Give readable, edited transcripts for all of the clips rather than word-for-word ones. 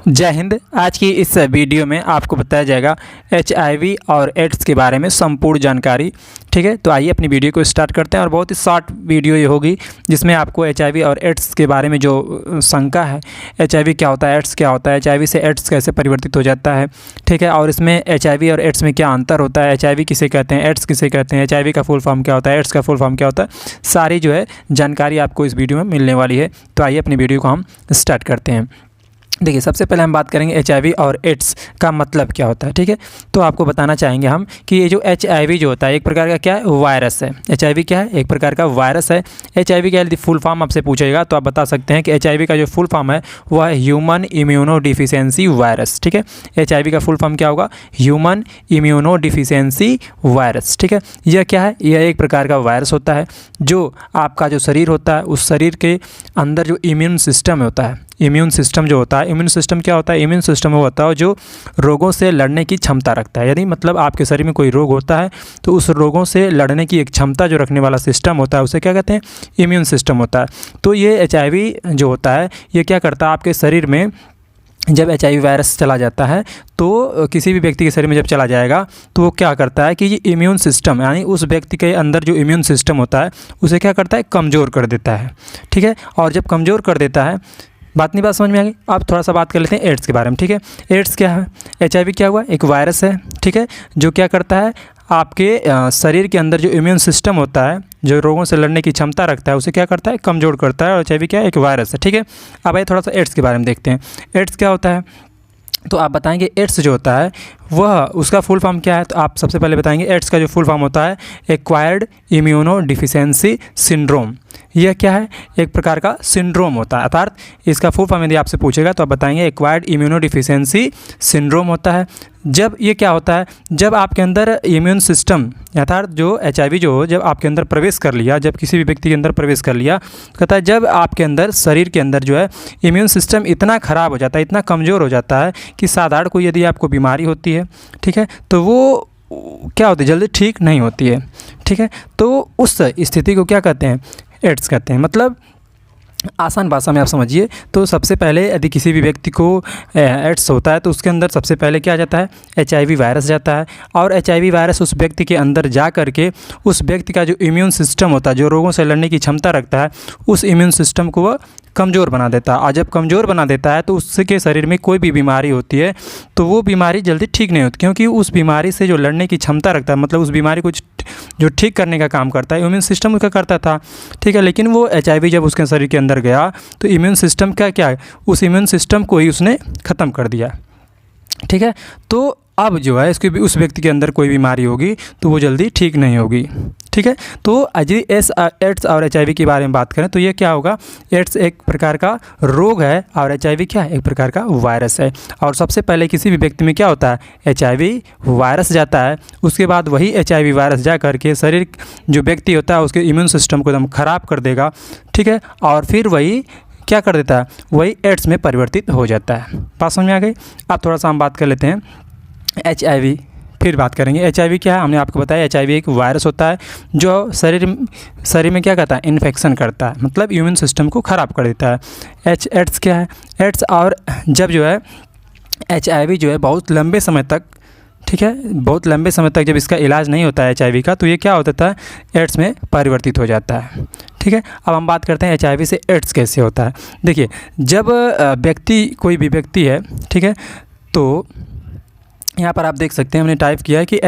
जय हिंद। आज की इस वीडियो में आपको बताया जाएगा HIV और एड्स के बारे में संपूर्ण जानकारी। ठीक है, तो आइए अपनी वीडियो को स्टार्ट करते हैं। और बहुत ही शॉर्ट वीडियो ये होगी जिसमें आपको HIV और एड्स के बारे में जो शंका है, HIV क्या होता है, एड्स क्या होता है, HIV से एड्स कैसे परिवर्तित हो जाता है, ठीक है, और इसमें HIV और एड्स में क्या अंतर होता है, HIV किसे कहते हैं, एड्स किसे कहते हैं, HIV का फुल फॉर्म क्या होता है, एड्स का फुल फॉर्म क्या होता है, सारी जो है जानकारी आपको इस वीडियो में मिलने वाली है। तो आइए अपनी वीडियो को हम स्टार्ट करते हैं। देखिए, सबसे पहले हम बात करेंगे HIV और एड्स का मतलब क्या होता है। ठीक है, तो आपको बताना चाहेंगे हम कि ये जो HIV जो होता है एक प्रकार का क्या है, वायरस है। HIV क्या है, एक प्रकार का वायरस है। HIV का यदि फुल फॉर्म आपसे पूछेगा तो आप बता सकते हैं कि HIV का जो फुल फॉर्म है वह है ह्यूमन इम्यूनो डिफिशियंसी वायरस। ठीक है, HIV का फुल फॉर्म क्या होगा, ह्यूमन इम्यूनो डिफिशियंसी वायरस। ठीक है, यह क्या है, यह एक प्रकार का वायरस होता है जो आपका जो शरीर होता है उस शरीर के अंदर जो इम्यून सिस्टम होता है, इम्यून सिस्टम जो होता है, इम्यून सिस्टम क्या होता है, इम्यून सिस्टम वो होता है जो रोगों से लड़ने की क्षमता रखता है। यदि मतलब आपके शरीर में कोई रोग होता है तो उस रोगों से लड़ने की एक क्षमता जो रखने वाला सिस्टम होता है उसे क्या कहते हैं, इम्यून सिस्टम होता है। तो ये HIV जो होता है ये क्या करता है, आपके शरीर में जब HIV वायरस चला जाता है तो किसी भी व्यक्ति के शरीर में जब चला जाएगा तो वो क्या करता है कि ये इम्यून सिस्टम यानी उस व्यक्ति के अंदर जो इम्यून सिस्टम होता है उसे क्या करता है, कमज़ोर कर देता है। ठीक है, और जब कमज़ोर कर देता है, बात समझ में आ गई। अब थोड़ा सा बात कर लेते हैं एड्स के बारे में। ठीक है, एड्स क्या है, HIV क्या हुआ, एक वायरस है। ठीक है, जो क्या करता है, आपके शरीर के अंदर जो इम्यून सिस्टम होता है जो रोगों से लड़ने की क्षमता रखता है उसे क्या करता है, कमज़ोर करता है। और HIV क्या है, एक वायरस है। ठीक है, अब आइए थोड़ा सा एड्स के बारे में देखते हैं। एड्स क्या होता है, तो आप बताएंगे एड्स जो होता है वह उसका फुल फॉर्म क्या है। तो आप सबसे पहले बताएंगे एड्स का जो फुल फॉर्म होता है एक्वायर्ड इम्यूनो डिफिशियंसी सिंड्रोम। यह क्या है, एक प्रकार का सिंड्रोम होता है, अर्थात इसका फुल फॉर्म यदि आपसे पूछेगा तो आप बताएंगे एक्वायर्ड इम्यूनो डिफिशियंसी सिंड्रोम होता है। जब ये क्या होता है, जब आपके अंदर इम्यून सिस्टम अर्थात जो HIV जो जब आपके अंदर प्रवेश कर लिया, जब किसी भी व्यक्ति के अंदर प्रवेश कर लिया, कहता है जब आपके अंदर शरीर के अंदर जो है इम्यून सिस्टम इतना ख़राब हो जाता है, इतना कमज़ोर हो जाता है कि साधारण कोई यदि आपको बीमारी होती है, ठीक है, तो वो क्या होती है, जल्दी ठीक नहीं होती है। ठीक है, तो उस स्थिति को क्या कहते हैं, एड्स कहते हैं। मतलब आसान भाषा में आप समझिए तो सबसे पहले यदि किसी भी व्यक्ति को एड्स होता है तो उसके अंदर सबसे पहले क्या जाता है, HIV वायरस जाता है। और HIV वायरस उस व्यक्ति के अंदर जा करके उस व्यक्ति का जो इम्यून सिस्टम होता है जो रोगों से लड़ने की क्षमता रखता है उस इम्यून सिस्टम को वह कमज़ोर बना देता है। और जब कमज़ोर बना देता है तो उसके शरीर में कोई भी बीमारी होती है तो वो बीमारी जल्दी ठीक नहीं होती, क्योंकि उस बीमारी से जो लड़ने की क्षमता रखता है, मतलब उस बीमारी को जो ठीक करने का काम करता है इम्यून सिस्टम उसका करता था। ठीक है, लेकिन वो HIV जब उसके शरीर के अंदर गया तो इम्यून सिस्टम क्या है, उस इम्यून सिस्टम को ही उसने ख़त्म कर दिया। ठीक है, तो अब जो है इसके उस व्यक्ति के अंदर कोई बीमारी होगी तो वो जल्दी ठीक नहीं होगी। ठीक है, तो यदि एड्स और HIV के बारे में बात करें तो ये क्या होगा, एड्स एक प्रकार का रोग है और HIV क्या है, एक प्रकार का वायरस है। और सबसे पहले किसी भी व्यक्ति में क्या होता है, HIV वायरस जाता है, उसके बाद वही HIV वायरस जा करके शरीर जो व्यक्ति होता है उसके इम्यून सिस्टम को एकदम ख़राब कर देगा। ठीक है, और फिर वही क्या कर देता है, वही एड्स में परिवर्तित हो जाता है। बात समझ में आ गई। अब थोड़ा सा हम बात कर लेते हैं HIV, फिर बात करेंगे। HIV क्या है, हमने आपको बताया HIV एक वायरस होता है जो शरीर में क्या करता है, इन्फेक्शन करता है, मतलब इम्यून सिस्टम को ख़राब कर देता है। एड्स क्या है, एड्स और जब जो है HIV जो है बहुत लंबे समय तक, ठीक है, बहुत लंबे समय तक जब इसका इलाज नहीं होता है HIV का तो ये क्या होता है, एड्स में परिवर्तित हो जाता है। ठीक है, अब हम बात करते हैं HIV से एड्स कैसे होता है। देखिए, जब कोई भी व्यक्ति है, ठीक है, तो यहाँ पर आप देख सकते हैं हमने टाइप किया है कि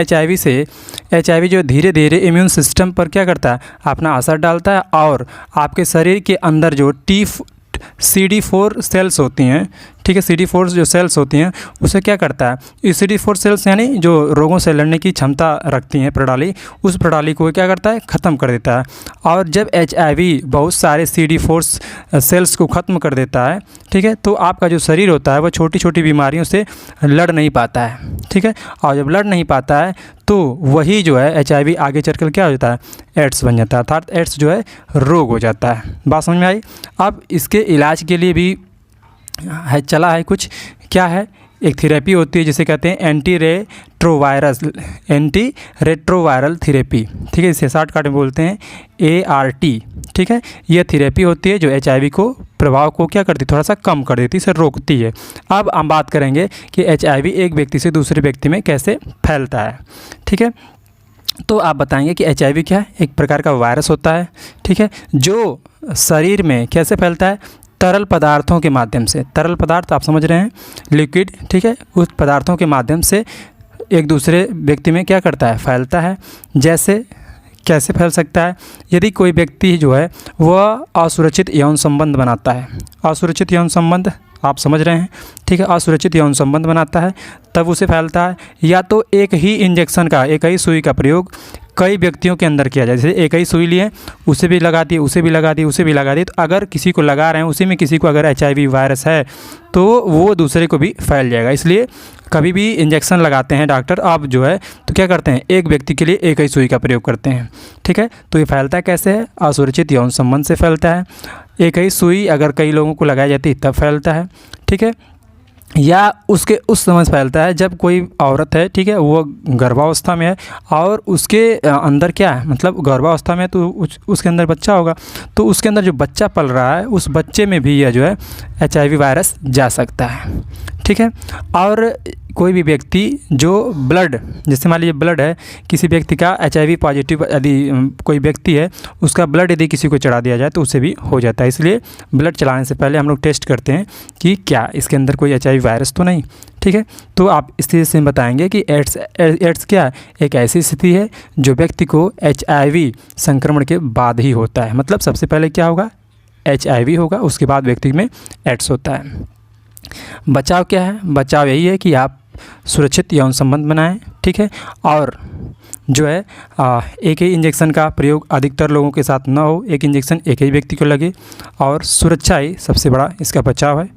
HIV जो धीरे धीरे इम्यून सिस्टम पर क्या करता है, अपना असर डालता है और आपके शरीर के अंदर जो CD4 सेल्स होती हैं, ठीक है, CD4 जो सेल्स होती हैं उसे क्या करता है, इस CD4 सेल्स यानी जो रोगों से लड़ने की क्षमता रखती हैं प्रणाली, उस प्रणाली को क्या करता है, ख़त्म कर देता है। और जब HIV बहुत सारे CD4 सेल्स को ख़त्म कर देता है, ठीक है, तो आपका जो शरीर होता है वह छोटी छोटी बीमारियों से लड़ नहीं पाता है। ठीक है, और जब लड़ नहीं पाता है तो वही जो है HIV आगे चलकर क्या हो जाता है, एड्स बन जाता है, अर्थात एड्स जो है रोग हो जाता है। बात समझ में आई। अब इसके इलाज के लिए भी चला है कुछ, क्या है, एक थेरेपी होती है जिसे कहते हैं एंटी रेट्रोवायरल थेरेपी। ठीक है, इसे शॉर्टकट में बोलते हैं ART। ठीक है, यह थेरेपी होती है जो HIV को प्रभाव को क्या करती है, थोड़ा सा कम कर देती है, इसे रोकती है। अब हम बात करेंगे कि HIV एक व्यक्ति से दूसरे व्यक्ति में कैसे फैलता है। ठीक है, तो आप बताएंगे कि HIV क्या है, एक प्रकार का वायरस होता है। ठीक है, जो शरीर में कैसे फैलता है, तरल पदार्थों के माध्यम से। तरल पदार्थ आप समझ रहे हैं, लिक्विड। ठीक है, उस पदार्थों के माध्यम से एक दूसरे व्यक्ति में क्या करता है, फैलता है। जैसे कैसे फैल सकता है, यदि कोई व्यक्ति जो है वह असुरक्षित यौन संबंध बनाता है। असुरक्षित यौन संबंध आप समझ रहे हैं, ठीक है, असुरक्षित यौन संबंध बनाता है तब उसे फैलता है। या तो एक ही इंजेक्शन का, एक ही सुई का प्रयोग कई व्यक्तियों के अंदर किया जाए, जैसे एक ही सुई लिए, उसे भी लगा दिए, उसे भी लगा दिए, उसे भी लगा दिए, तो अगर किसी को लगा रहे हैं उसी में किसी को अगर HIV वायरस है तो वो दूसरे को भी फैल जाएगा। इसलिए कभी भी इंजेक्शन लगाते हैं डॉक्टर आप जो है तो क्या करते हैं, एक व्यक्ति के लिए एक ही सुई का प्रयोग करते हैं। ठीक है, तो ये फैलता कैसे है, असुरक्षित यौन संबंध से फैलता है। एक ही सुई अगर कई लोगों को लगाई जाती है तब फैलता है। ठीक है, या उसके उस समय फैलता है जब कोई औरत है, ठीक है, वो गर्भावस्था में है और उसके अंदर क्या है, मतलब गर्भावस्था में तो उसके अंदर बच्चा होगा, तो उसके अंदर जो बच्चा पल रहा है उस बच्चे में भी यह जो है HIV वायरस जा सकता है। ठीक है, और कोई भी व्यक्ति जो ब्लड, जैसे मान लीजिए ब्लड है किसी व्यक्ति का HIV पॉजिटिव, यदि कोई व्यक्ति है उसका ब्लड यदि किसी को चढ़ा दिया जाए तो उससे भी हो जाता है। इसलिए ब्लड चढ़ाने से पहले हम लोग टेस्ट करते हैं कि क्या इसके अंदर कोई HIV वायरस तो नहीं। ठीक है, तो आप इस तरह से बताएंगे कि एड्स क्या है, एक ऐसी स्थिति है जो व्यक्ति को HIV संक्रमण के बाद ही होता है। मतलब सबसे पहले क्या होगा, HIV होगा, उसके बाद व्यक्ति में एड्स होता है। बचाव क्या है, बचाव यही है कि आप सुरक्षित यौन संबंध बनाएं। ठीक है, और जो है एक ही इंजेक्शन का प्रयोग अधिकतर लोगों के साथ ना हो, एक इंजेक्शन एक ही व्यक्ति को लगे, और सुरक्षा ही सबसे बड़ा इसका बचाव है।